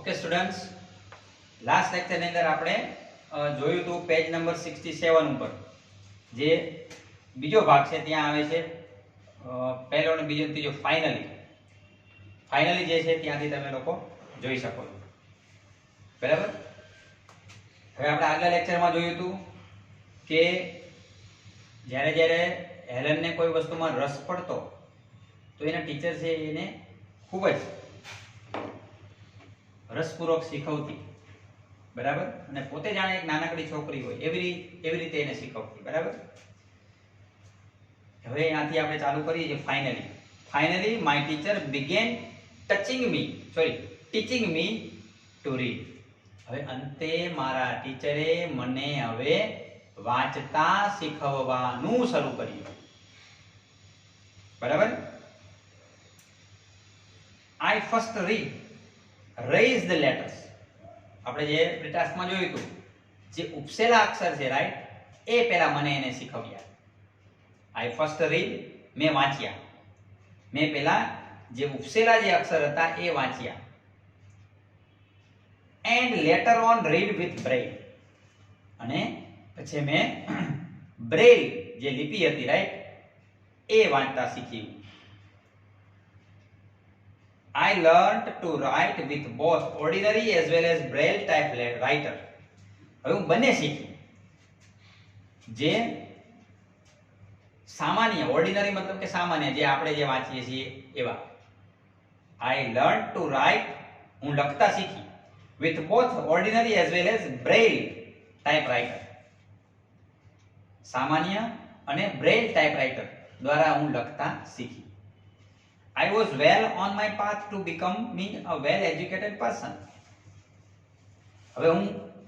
Okay students, last લેક્ચરની અંદર આપણે જોયું હતું પેજ નંબર 67 ઉપર જે બીજો ભાગ છે ત્યાં આવે છે પહેલો અને બીજો અને ત્રીજો ફાઇનલી જે છે ત્યાંથી તમે લોકો જોઈ શકો છો. બરાબર. હવે આપણે આગલા લેક્ચરમાં જોયું હતું કે જ્યારે હેલનને કોઈ વસ્તુમાં રસ પડતો તો એના ટીચર છે એને ખૂબ જ રસપૂર્વક શીખવતી. બરાબર. અને પોતે જાણે એક નાનકડી છોકરી હોય એવી રીતે એને શીખવતી. બરાબર. હવે અહીંયાથી આપણે ચાલુ કરીએ છીએ finally my teacher began teaching me to read. હવે અંતે મારા ટીચરે મને હવે વાંચતા શીખવવાનું શરૂ કર્યું. બરાબર. I first raise the letters. આપણે જે ટાસ્કમાં જોયું હતું જે ઉપસેલા અક્ષર છે રાઈટ એ પહેલા મને એને શીખવ્યા. I first read મેં વાંચ્યા. મેં પહેલા જે ઉપસેલા જે અક્ષર હતા એ વાંચ્યા. And later on read with braille. અને પછી મેં બ્રેલ જે લિપિ હતી રાઈટ એ વાંચતા શીખ્યું. I learned to write with both ordinary as well as braille type writer. હવે હું બંને શીખી. જે સામાન્ય ઓર્ડિનરી મતલબ કે સામાન્ય જે આપણે જે વાંચીએ છીએ એવા. I learned to write હું લખતા શીખી with both ordinary as well as braille type writer. સામાન્ય અને braille type writer દ્વારા હું લખતા શીખી. I was well on my path to becoming a well educated person. હવે હું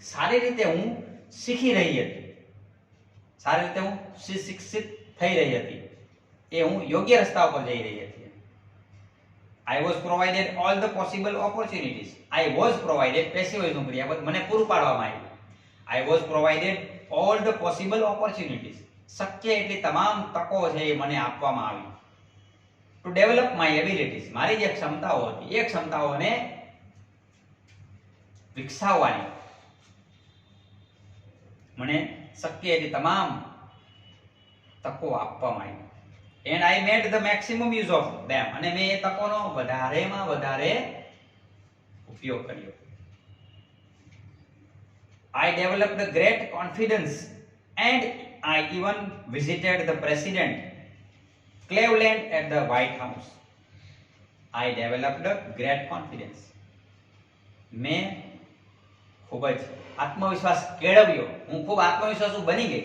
સારી રીતે હું શીખી રહી હતી. સારી રીતે હું શિક્ષિત થઈ રહી હતી. એ હું યોગ્ય રસ્તા ઉપર જઈ રહી હતી. I was provided all the possible opportunities. I was provided passive વોઇસનું ક્રિયાપદ મને પૂરું પાડવામાં આવ્યું. I was provided all the possible opportunities. શક્ય એટલી તમામ તકો છે એ મને આપવામાં આવી. To develop my abilities. મારી જે ક્ષમતાઓ હતી એ ક્ષમતાઓને વિકસાવવાની મને શક્ય એટલી તમામ તકો આપવામાં આવી. And I made the maximum use of them. અને મેં એ તકોનો વધારેમાં વધારે ઉપયોગ કર્યો. I developed a great confidence and I even visited the president Cleveland at the White House. I developed a great confidence. મેં ખૂબ જ આત્મવિશ્વાસ કેળવ્યો. હું ખૂબ આત્મવિશ્વાસુ બની ગઈ.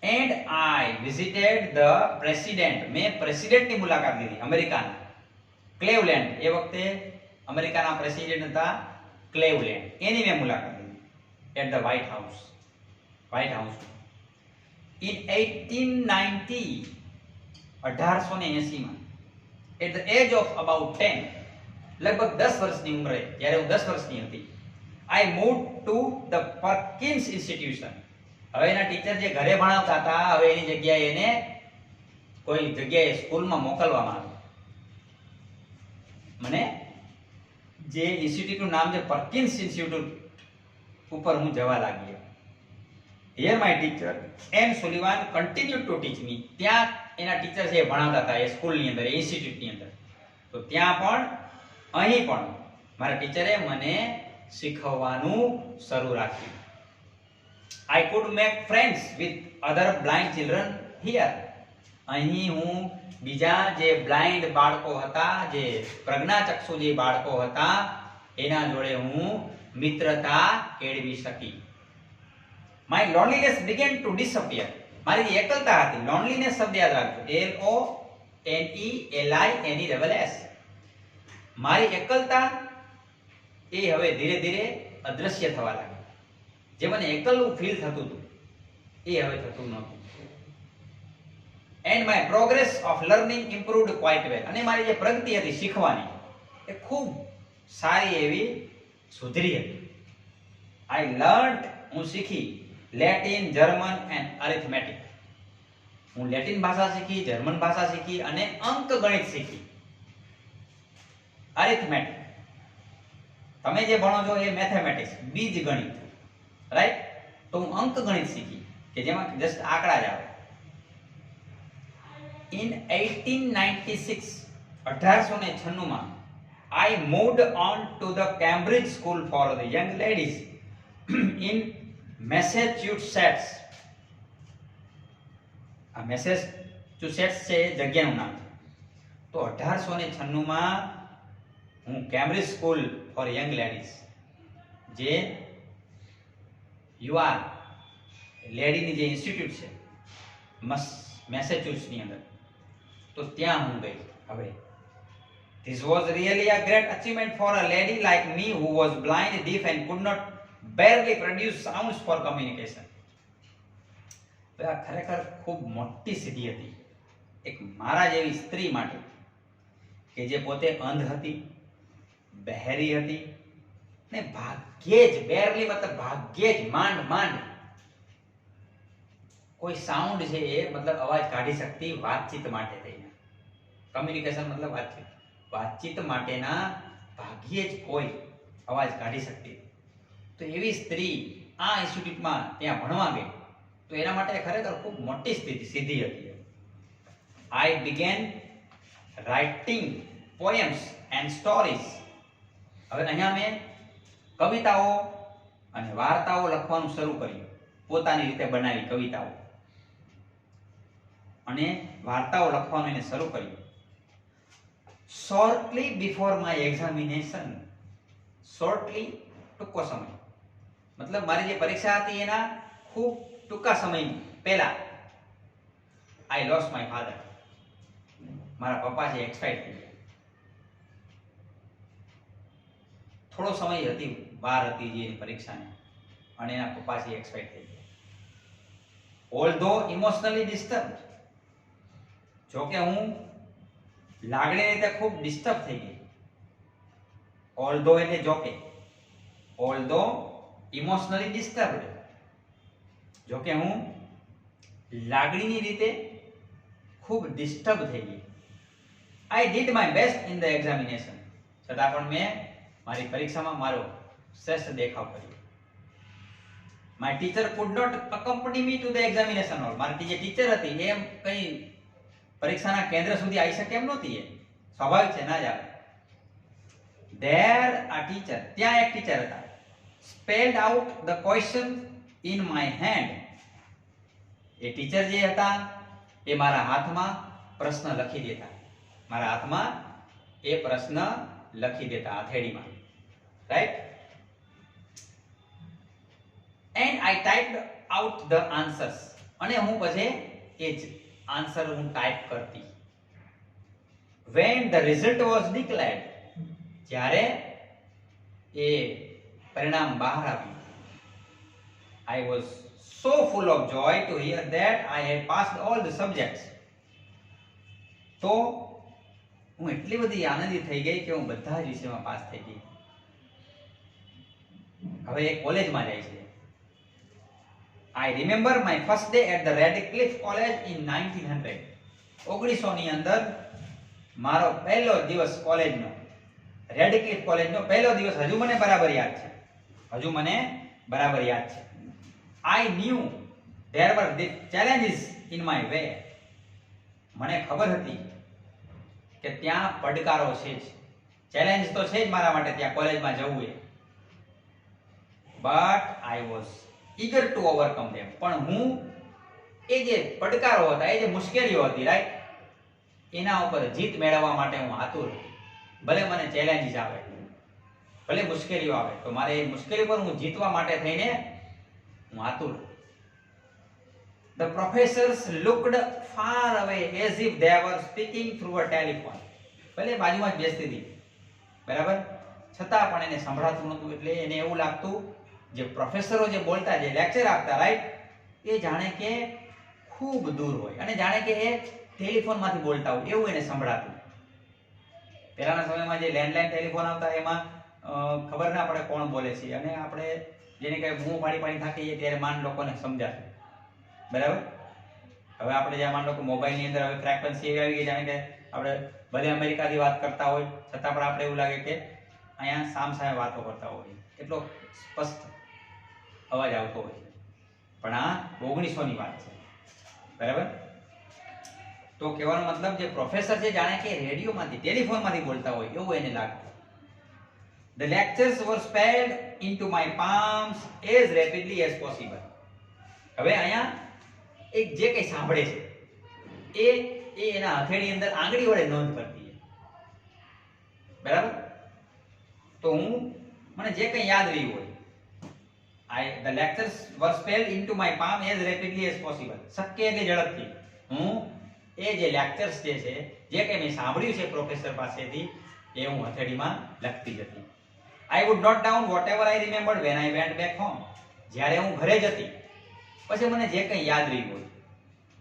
And I visited the president. મેં પ્રેસિડેન્ટની મુલાકાત લીધી અમેરિકાના. ક્લેવલેન્ડ એ વખતે અમેરિકાના પ્રેસિડેન્ટ હતા ક્લેવલેન્ડ. એની મેં મુલાકાત લીધી. At the White House. In 1880 1880 at the age of about 10 લગભગ 10 વર્ષની ઉંમરે જ્યારે હું 10 વર્ષની હતી I moved to the Perkins Institution. હવે એના ટીચર જે ઘરે ભણાવતા હતા હવે એની જગ્યાએ એને કોઈ જગ્યાએ સ્કૂલમાં મોકલવામાં આવ્યો. મને જે ઇન્સ્ટિટ્યૂટનું નામ છે પર્કિન્સ ઇન્સ્ટિટ્યૂટ ઉપર હું જવા લાગી. Here my teacher and Sullivan continued to teach me. ત્યાં એના ટીચર છે ભણાવતા હતા એ સ્કૂલની અંદર એ ઇન્સ્ટિટ્યૂટની અંદર. તો ત્યાં પણ અહીં પણ મારા ટીચરે મને શીખવવાનું શરૂ રાખ્યું. I could make friends with other blind children here. અહીં હું બીજા જે બ્લાઇન્ડ બાળકો હતા જે પ્રજ્ઞાચક્ષુ જે બાળકો હતા એના જોડે હું મિત્રતા કેળવી શકી. My loneliness began to disappear. મારી જે એકલતા હતી લોનલીનેસ શબ્દ યાદ રાખજો LONELINESS. મારી એકલતા એ હવે ધીરે ધીરે અદ્રશ્ય થવા લાગી. જે મને એકલું ફીલ થતું હતું એ હવે થતું નહોતું. And my progress of learning improved quite well. અને મારી જે પ્રગતિ હતી શીખવાની એ ખૂબ સારી એવી સુધરી હતી. I learned હું શીખી લેટિન જર્મન એન્ડ અરિથમેટિક. હું લેટિન ભાષા શીખી, જર્મન ભાષા શીખી અને અંકગણિત શીખી. અરિથમેટિક તમે જે ભણો છો એ મેથેમેટિક્સ, બીજ ગણિત, રાઈટ? તો હું અંક ગણિત શીખી કે જેમાં જસ્ટ આંકડા જ આવે. In 1896, 1896 માં I moved on to the Cambridge School for the Young Ladies in Massachusetts. આ મેસેચ્યુસેટ્સ છે એ જગ્યાનું નામ છે. તો 1896 માં હું Cambridge school four young ladies, જે યુવા લેડીની જે ઇન્સ્ટિટ્યૂટ છે મેસેચ્યુસેટ્સની અંદર, તો ત્યાં હું ગઈ. હવે this was really a great achievement for a lady like me who was blind, deaf and could not barely produce sounds for communication. આ ખરેખર ખૂબ મોટી સિદ્ધિ હતી એક મારા જેવી સ્ત્રી માટે કે જે પોતે અંધ હતી, બહેરી હતી ને ભાગ્યે જ, બેરલી મતલબ ભાગ્યે જ, માંડ કોઈ સાઉન્ડ છે એ મતલબ અવાજ કાઢી શકતી વાતચીત માટે થઈને. કમ્યુનિકેશન મતલબ વાતચીત માટેના ભાગ્યે જ કોઈ અવાજ કાઢી શકતી. તો એવી સ્ત્રી આ ઇન્સ્ટિટ્યૂટમાં ત્યાં ભણવા ગઈ તો એના માટે ખરેખર ખૂબ મોટી સિદ્ધિ હતી. I began writing poems and stories. હવે અહીંયા મેં કવિતાઓ અને વાર્તાઓ લખવાનું શરૂ કર્યું, પોતાની રીતે બનાવી કવિતાઓ અને વાર્તાઓ લખવાનું એને શરૂ કર્યું. Shortly before my examination, shortly ટૂંકો સમય, મતલબ મારી જે પરીક્ષા હતી એના ખૂબ ટૂંકા સમય પહેલા I lost my father. મારા પપ્પા છે એક્સપાયર થઈ ગયા. થોડો સમય હતી, વાર હતી જે પરીક્ષાને, અને એના પપ્પા છે એક્સપાયર થઈ ગયા. Although emotionally disturbed, જો કે હું લાગણી રીતે ખૂબ ડિસ્ટર્બ થઈ ગઈ. Although એટલે જો કે, although emotionally disturbed, જો કે હું લાગણીની રીતે ખૂબ ડિસ્ટર્બ થઈ ગઈ. I did my best in the examination. છતાં પણ મેં મારી પરીક્ષામાં મારો શ્રેષ્ઠ દેખાવ કર્યો. My teacher could not accompany me to the examination hall. મારી જે ટીચર હતી એમ કઈ પરીક્ષાના કેન્દ્ર સુધી આવી શકે એમ નહોતી. એ સ્વાભાવિક છે, ના જ આવે. There a teacher, ત્યાં એક ટીચર હતા, spelled out the question in my hand. A teacher જે હતા એ મારા હાથમાં પ્રશ્ન લખી દેતા, મારા હાથમાં એ પ્રશ્ન લખી દેતા હથેળીમાં, right? And I typed out the answers. અને હું પછી એ જ આન્સર હું ટાઈપ કરતી. When the result was declared, જ્યારે એ પરિણામ બહાર આવ્યું, I was so full of joy to hear that I had passed all the subjects. તો હું એટલી બધી આનંદિત થઈ ગઈ કે હું બધા જ વિષયમાં પાસ થઈ ગઈ. હવે એ કોલેજમાં જાય છે. I remember my first day at the Radcliffe College in 1900. 1900 ની અંદર મારો પહેલો દિવસ કોલેજનો, રેડક્લિફ કોલેજનો પહેલો દિવસ હજુ મને બરાબર યાદ છે. I knew there were the challenges in my way. મને ખબર હતી કે ત્યાં પડકારો છે જ, ચેલેન્જ તો છે જ મારા માટે ત્યાં કોલેજમાં જવું એ. But I was eager to overcome them. પણ હું એ જે પડકારો હતા, એ જે મુશ્કેલીઓ હતી, રાઈટ, એના ઉપર જીત મેળવવા માટે હું આતુર. ભલે મને ચેલેન્જીસ આવે, ભલે મુશ્કેલીઓ આવે, તો મારે એ મુશ્કેલી પર હું જીતવા માટે થઈને હું આતુર. The professors looked far away as if they were speaking through a telephone. ભલે બાજુમાં જ બેસતી હતી, બરાબર, છતાં પણ એને સંભળાતું નહોતું. એટલે એને એવું લાગતું જે પ્રોફેસરો જે બોલતા, જે લેક્ચર આપતા, રાઈટ, એ જાણે કે ખૂબ દૂર હોય અને જાણે કે એ ટેલિફોનમાંથી બોલતા હોય એવું એને સંભળાતું. પહેલાના સમયમાં જે લેન્ડલાઇન ટેલિફોન આવતા એમાં ખબર ના પડે કોણ બોલે છે, અને આપણે જેને કઈ મું પાડી થાકીએ ત્યારે માન લોકોને સમજાતું, બરાબર. હવે આપણે જ્યાં માન લો કે મોબાઈલની અંદર હવે ફ્રેક્વન્સી એવી આવી ગઈ, જાણે કે આપણે ભલે અમેરિકાથી વાત કરતા હોય છતાં પણ આપણે એવું લાગે કે અહીંયા સામસામે વાતો કરતા હોય, એટલો સ્પષ્ટ અવાજ આવતો હોય છે, પણ આ 1900 ની વાત છે, બરાબર. તો કહેવાનો મતલબ જે પ્રોફેસર છે જાણે કે રેડિયોમાંથી ટેલિફોનમાંથી બોલતા હોય એવું એને લાગતું. The lectures were spelled into my palms as rapidly as possible. હવે અહીંયા એક જે કંઈ સાંભળે છે એ એના હથેળી અંદર આંગળી વડે નોંધ કરતી છે, બરાબર. તો મને જે કંઈ યાદ રહ્યું હોય, the lectures were spelled into my palm as rapidly as possible. શક્ય એટલે ઝડપથી હું એ જે લેક્ચર્સ જે છે, જે કંઈ મેં સાંભળ્યું છે પ્રોફેસર પાસેથી, એ હું હથેળીમાં લખતી જતી. I would note down whatever I remembered when I went back home. જ્યારે હું ઘરે જતી પછી મને જે કંઈ યાદ રહ્યું હોય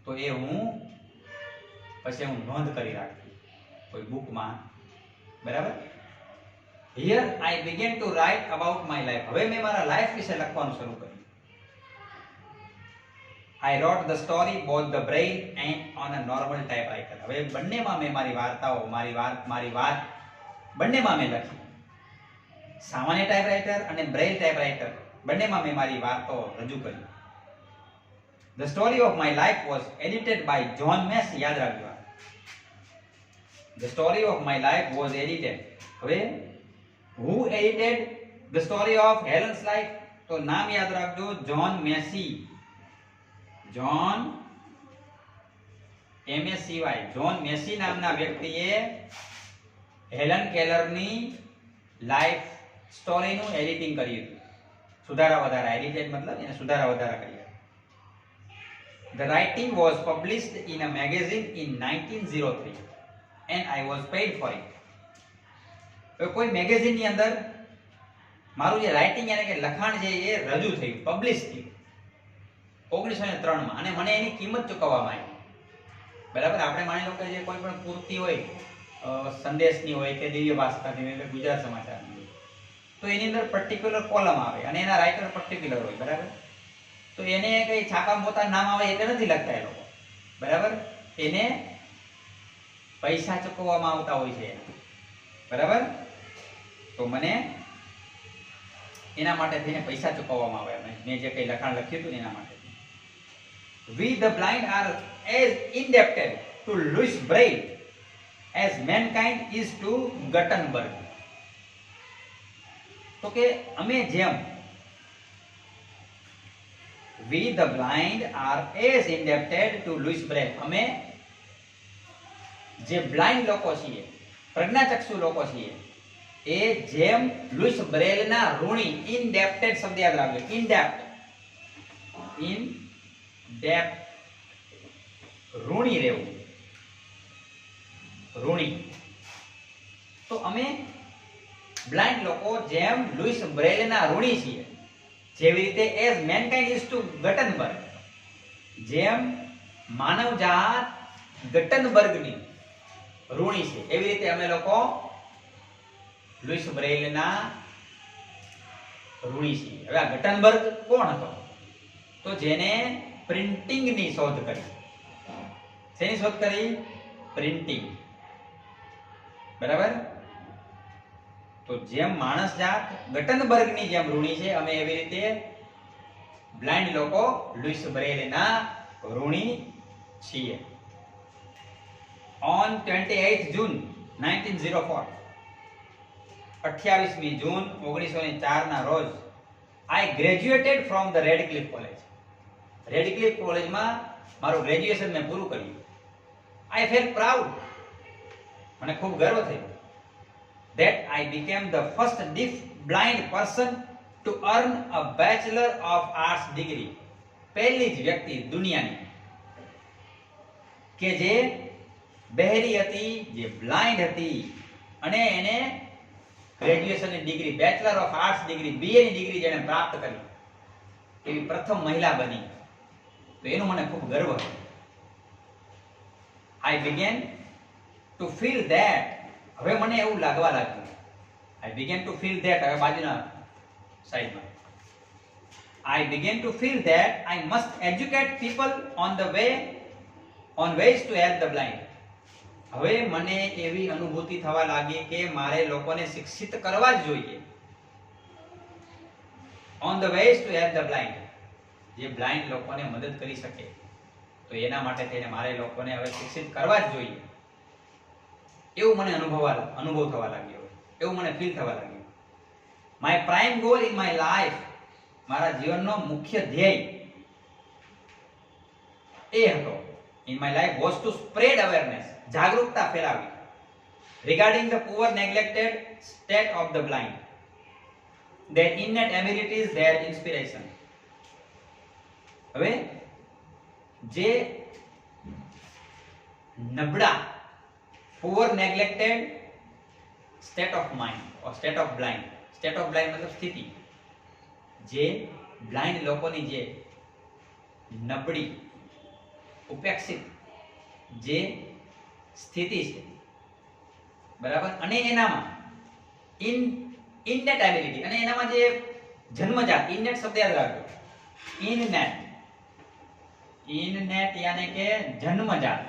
તો એ હું નોંધ કરી રાખતી કોઈ બુકમાં, બરાબર. Here I began to write about my life. હવે મેં મારા લાઈફ વિશે લખવાનું શરૂ કર્યું. I wrote the story both the braille and on a normal typewriter. હવે બંનેમાં મેં મારી વાર્તાઓ, મારી વાત બંનેમાં મેં લખી. સામાન્ય ટાઈપરાઇટર અને બ્રેઇલ ટાઈપરાઇટર બંનેમાં મેં મારી વાર્તાઓ રજૂ કરી. The story of my life was edited by John Massey. યાદ રાખજો. The story of my life was edited. હવે who edited the story of Helen's life? તો નામ યાદ રાખજો, John Macy. John MSCY, John Macy નામના વ્યક્તિએ હેલન કેલરની લાઈફ સ્ટોરીનું એડિટિંગ કર્યું હતું. સુધારા વધારા, એડિટેડ મતલબ એને સુધારા વધારા કર્યા. The writing was published in a magazine in 1903 and I was paid for it. કોઈ મેગેઝિનની અંદર મારું જે રાઇટિંગ એટલે કે લખાણ છે એ રજૂ થયું, પબ્લિશ થયું 1903 માં, અને મને એની કિંમત ચૂકવવામાં આવી, બરાબર. આપણે માની લો કે જે કોઈ પણ પૂર્તિ હોય, સંદેશની હોય કે દિવ્ય ભાસ્કરની હોય કે ગુજરાત સમાચારની હોય, તો એની અંદર પર્ટિક્યુલર કોલમ આવે અને એના રાઇટર પર્ટિક્યુલર હોય, બરાબર. તો એને કઈ છાપા પોતાનું નામ આવે એટલે નથી લખતા એ લોકો, બરાબર. એને પૈસા ચૂકવવામાં આવતા હોય છે, બરાબર. તો મને એના માટે થઈને પૈસા ચૂકવવામાં આવે, મેં જે કંઈ લખાણ લખ્યું હતું એના માટે. We the blind are as indebted to Louis Braille as mankind is to Gutenberg. તો કે અમે જેમ we the blind are as indebted to Louis Braille, અમે જે બ્લાઇન્ડ લોકો છીએ, પ્રજ્ઞાચક્ષુ લોકો છીએ, એ જેમ લુઈસ બ્રેલના ઋણી, ઇનડેપ્ટેડ શબ્દ યાદ રાખજો, ઇનડેપ્ટ ઋણી રહેવું, ઋણી. તો અમે બ્લાઇન્ડ લોકો જેમ લુઈસ બ્રેલના ઋણી છીએ, જેવી રીતે એઝ મેનકાઇન્ડ ઇઝ ટુ ગટનબર્ગ, જેમ માનવજાત ગટનબર્ગની ઋણી છે, એવી રીતે અમે લોકો લુઈસ બ્રેઇલના ઋણી છીએ. હવે આ ગટનબર્ગ કોણ હતો? તો જેને પ્રિન્ટિંગની શોધ કરી. શેની શોધ કરી? પ્રિન્ટિંગ, બરાબર. તો જેમ માણસ જાત ગટનબર્ગની જેમ ઋણી છે, અમે એવી રીતે બ્લાઇન્ડ લોકો લુઈસ બ્રેઇલના ઋણી છીએ. On 28th June 1904, 28મી જૂન 1904 ના રોજ I graduated from the Radcliffe College. Radcliffe કોલેજમાં મારું ગ્રેજ્યુએશન મેં પૂરું કર્યું. I felt proud, મને ખૂબ ગર્વ થયો, that I became the first deaf blind person to earn a Bachelor of Arts degree. પહેલી જ વ્યક્તિ દુનિયાની કે જે બહેરી હતી, જે બ્લાઇન્ડ હતી અને એને ગ્રેજ્યુએશનની degree, bachelor of arts degree, BA ની ડિગ્રી જેણે પ્રાપ્ત કરી, એવી પ્રથમ મહિલા બની. તો એનું મને ખૂબ ગર્વ હતો. I began to feel that, હવે મને એવું લાગવા લાગ્યું, I began to feel that, હવે બાજુના સાઈડમાં, I began to feel that I must educate people on ways to help the blind. હવે મને એવી અનુભૂતિ થવા લાગી કે મારે લોકોને શિક્ષિત કરવા જ જોઈએ. On the ways to help the blind, જે બ્લાઇન્ડ લોકોને મદદ કરી શકે, તો એના માટે થઈને મારે લોકોને હવે શિક્ષિત કરવા જ જોઈએ, એવું મને અનુભવ થવા લાગ્યો, એવું મને ફીલ થવા લાગ્યું. My prime goal in my life, મારા જીવનનો મુખ્ય ધ્યેય એ હતો, in my life was two spread awareness, જાગૃતતા ફેલાવી, regarding the poor નેગ્લેક્ટેડ state of the blind, their innate abilities, their inspiration. હવે જે નબળા, poor નેગ્લેક્ટેડ state of mind or state of blind, state of blind મતલબ સ્થિતિ, જે બ્લાઇન્ડ લોકોની જે નબળી, ઉપેક્ષિત જે સ્થિતિ છે, બરાબર, અને એનામાં ઇનનેટ એબિલિટી, અને એનામાં જે જન્મજાત, ઇનનેટ શબ્દ યાદ રાખજો, ઇનનેટ યાને કે જન્મજાત,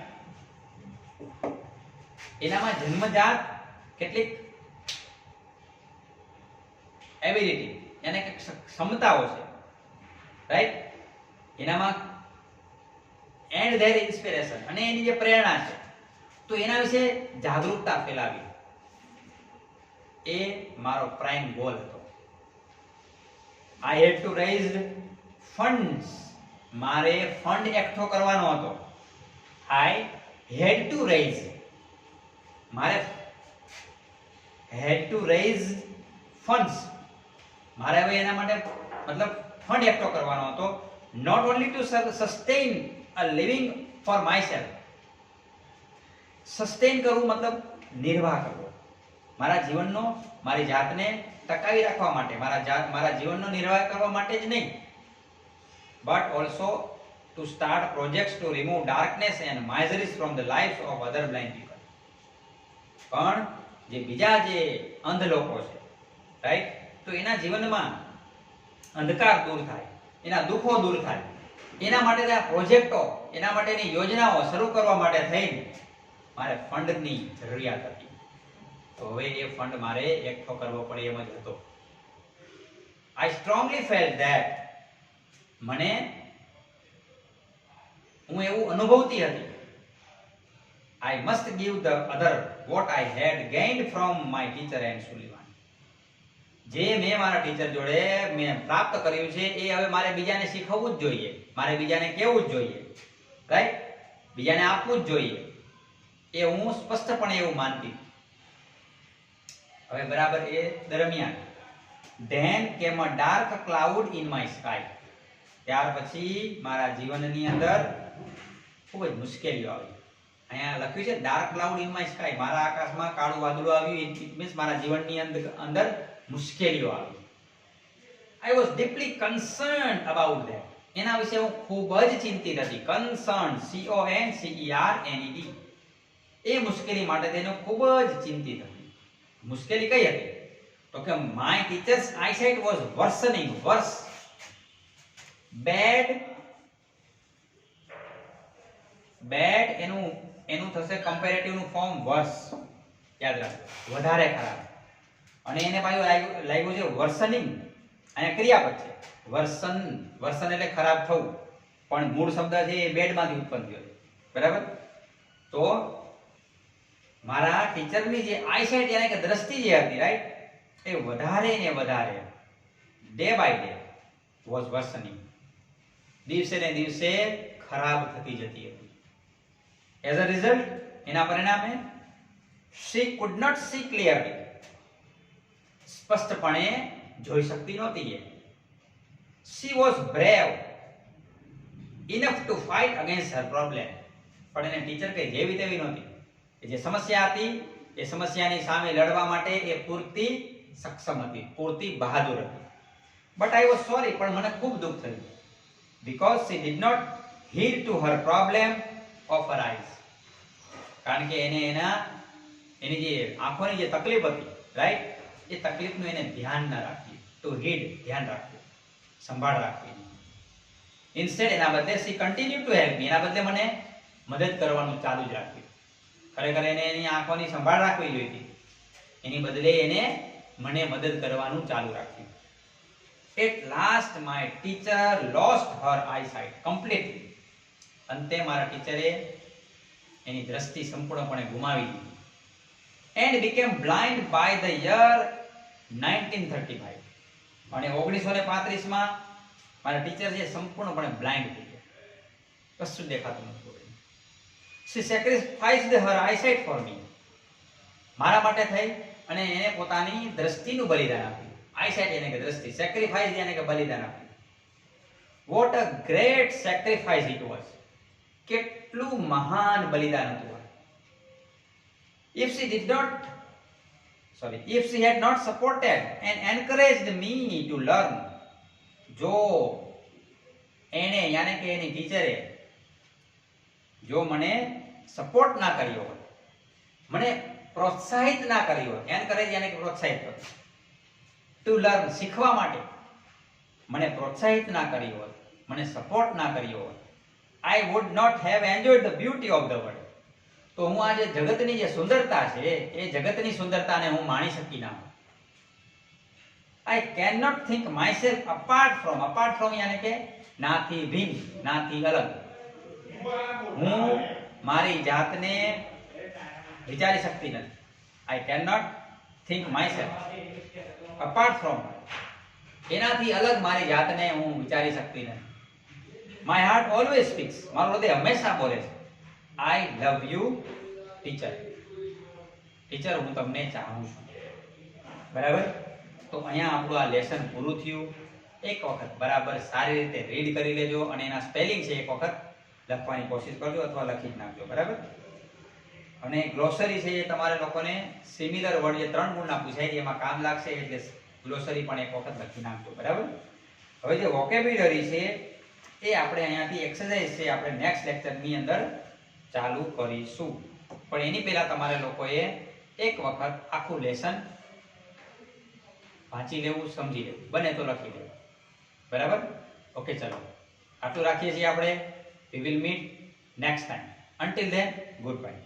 એનામાં જન્મજાત કેટલીક એબિલિટી યાને કે ક્ષમતાઓ છે, રાઈટ, એનામાં એન્ડ ધેર ઇન્સ્પિરેશન, અને એની જે પ્રેરણા છે, તો એના વિશે જાગૃતતા ફેલાવી, એ મારો પ્રાઇમ ગોલ હતો. આઈ હેડ ટુ રેઝ ફંડ્સ, મારે ફંડ એકઠો કરવાનો હતો. આઈ હેડ ટુ રેઝ, મારે હેડ ટુ રેઝ ફંડ્સ, મારે હવે એના માટે મતલબ ફંડ એકઠો કરવાનો હતો. Not only to sustain a living for myself, sustain કરવું મતલબ નિર્વાહ કરવો, મારા જીવનનો, મારી જાતને ટકાવી રાખવા માટે, મારા જીવનનો નિર્વાહ કરવા માટે જ નહીં, but also to start projects to remove darkness and miseries from the lifes of other blind people. પણ જે બીજા જે અંધ લોકો છે, રાઈટ, તો એના જીવનમાં અંધકાર દૂર થાય, એના દુઃખો દૂર થાય, એના માટેના પ્રોજેક્ટો, એના માટેની યોજનાઓ શરૂ કરવા માટે થઈને મારે ફંડની જરૂરિયાત હતી. તો હવે એ ફંડ મારે એકઠો કરવો પડે એમ જ હતો. આઈ સ્ટ્રોંગલી ફેલ્ટ ધેટ, હું એવું અનુભવતી હતી, I must give the other what I had gained from my teacher and Sullivan, જે મેં મારા ટીચર જોડે મેં પ્રાપ્ત કર્યું છે એ હવે મારે બીજાને શીખવવું જ જોઈએ, મારે બીજાને કહેવું જ જોઈએ, રાઈટ, બીજાને આપવું જ જોઈએ, એ હું સ્પષ્ટપણે એવું માનતી. હવે બરાબર એ દરમિયાન then came a dark cloud in my sky, ત્યાર પછી મારા જીવનની અંદર ખૂબ જ મુશ્કેલીઓ આવી. અહીંયા લખ્યું છે dark cloud in my sky, મારા આકાશમાં કાળું વાદળું આવ્યું, ઇટ મીન્સ મારા જીવનની અંદર મુશ્કેલીઓ આવી. I was deeply concerned about that, એના વિશે હું ખૂબ જ ચિંતિત હતી. concerned, CONCERNED, એ મુશ્કેલી માટે તેનો ખૂબ જ ચિંતિત હતી. મુશ્કેલી કઈ હતી? તો કે my teachers eyesight was worsening, worse, bad એનું થશે કમ્પેરેટિવ નું ફોર્મ વર્સ, યાદ રાખો, વધારે ખરાબ. અને એને પાછું લાગ્યું છે વર્સનિંગ, અને ક્રિયાપદ છે વર્સન એટલે ખરાબ થવું, પણ મૂળ શબ્દ છે એ બેડ માંથી ઉત્પન્ન થયો છે, બરાબર. તો મારા ટીચરની જે આઈસાઇટ યાની કે દ્રષ્ટિ જે હતી, રાઈટ, એ વધારે ને વધારે ડે બાય ડે વોઝ વર્સનિંગ, દિવસે ને દિવસે ખરાબ થતી જતી હતી. એઝ અ રિઝલ્ટ, એના પરિણામે she could not see clearly, સ્પષ્ટપણે જોઈ શકતી નહોતી એ. she was brave enough to fight against her problem, પણ એને ટીચર કઈ જેવી તેવી નહોતી. જે સમસ્યા હતી એ સમસ્યાની સામે લડવા માટે એ પૂરતી સક્ષમ હતી, પૂરતી બહાદુર હતી. બટ આઈ વોઝ સોરી, પણ મને ખૂબ દુઃખ થયું, because she did not heed to her problem of her eyes, કારણ કે એને એની જે આંખોની જે તકલીફ હતી, રાઈટ, એ તકલીફનું એને ધ્યાન ન રાખ્યું. ટુ હીડ, ધ્યાન રાખ્યું, સંભાળ રાખવી. ઇન્સ્ટેડ, એના બદલે she continued to help me, એના બદલે મને મદદ કરવાનું ચાલુ જ રાખ્યું. ખરેખર એને એની આંખોની સંભાળ રાખવી જોઈએ હતી. એની બદલે એને મને મદદ કરવાનું ચાલુ રાખ્યું. At last my teacher lost her eyesight completely. અંતે મારા ટીચરે એની દ્રષ્ટિ સંપૂર્ણપણે ગુમાવી દીધી. And became blind by the year 1935. અને 1935 માં મારા ટીચર જે સંપૂર્ણપણે બ્લાઇન્ડ થઈ ગયા, કશું દેખાતું નહોતું. She sacrificed her eyesight for me. મારા માટે થઈ અને એને પોતાની દ્રષ્ટિનું બલિદાન આપ્યું. આઈસાઇટ એટલે કે દ્રષ્ટિ, સેક્રિફાઈસ એટલે કે બલિદાન આપ્યું. What a great sacrifice it was. કેટલું મહાન બલિદાન હતું. If she had not supported and encouraged me to learn, જો એને યાને કે એની ટીચરે જો મને સપોર્ટ ના કર્યો હોત, મને પ્રોત્સાહિત ના કર્યો હોત, એન્કરેજ યાને કે પ્રોત્સાહિત કરો, ટુ લર્ન શીખવા માટે મને પ્રોત્સાહિત ના કર્યો હોત, મને સપોર્ટ ના કર્યો હોત, I would not have enjoyed the beauty of the world. તો હું આજે જગતની જે સુંદરતા છે એ જગતની સુંદરતાને હું માણી શકી ના. I cannot think myself apart from યાને કે નાથી ભિન્ન, નાથી અલગ. હું મારી જાતને વિચારી શકતી નથી. I cannot think myself apart from, એનાથી અલગ મારી જાતને હું વિચારી શકતી નથી. My heart always speaks. મારું હૃદય હંમેશા બોલે છે. I love you teacher. Teacher હું તમને ચાહું છું. બરાબર? તો અહીંયા આપણું આ લેસન પૂરું થયું. એક વખત બરાબર સારી રીતે રીડ કરી લેજો અને એના સ્પેલિંગ છે એક વખત લખવાની કોશિશ કરજો અથવા લખી જ નાખજો. બરાબર? અને ગ્લોસરી છે એ તમારે લોકોને સિમિલર વર્ડ જે 3 ગુણના પૂછાય છે એમાં કામ લાગશે, એટલે ગ્લોસરી પણ એક વખત લખી નાખજો. બરાબર? હવે જે વોકેબ્યુલરી છે એ આપણે અહીંયાથી એક્સરસાઇઝ છે આપણે નેક્સ્ટ લેક્ચરની અંદર ચાલુ કરીશું. પણ એની પહેલા તમારે લોકોએ એક વખત આખું લેસન વાંચી લેવું, સમજી લેવું, બને તો લખી લેવું. બરાબર? ઓકે, ચલો આટલું રાખીએ છીએ આપણે. We will meet next time. Until then, goodbye.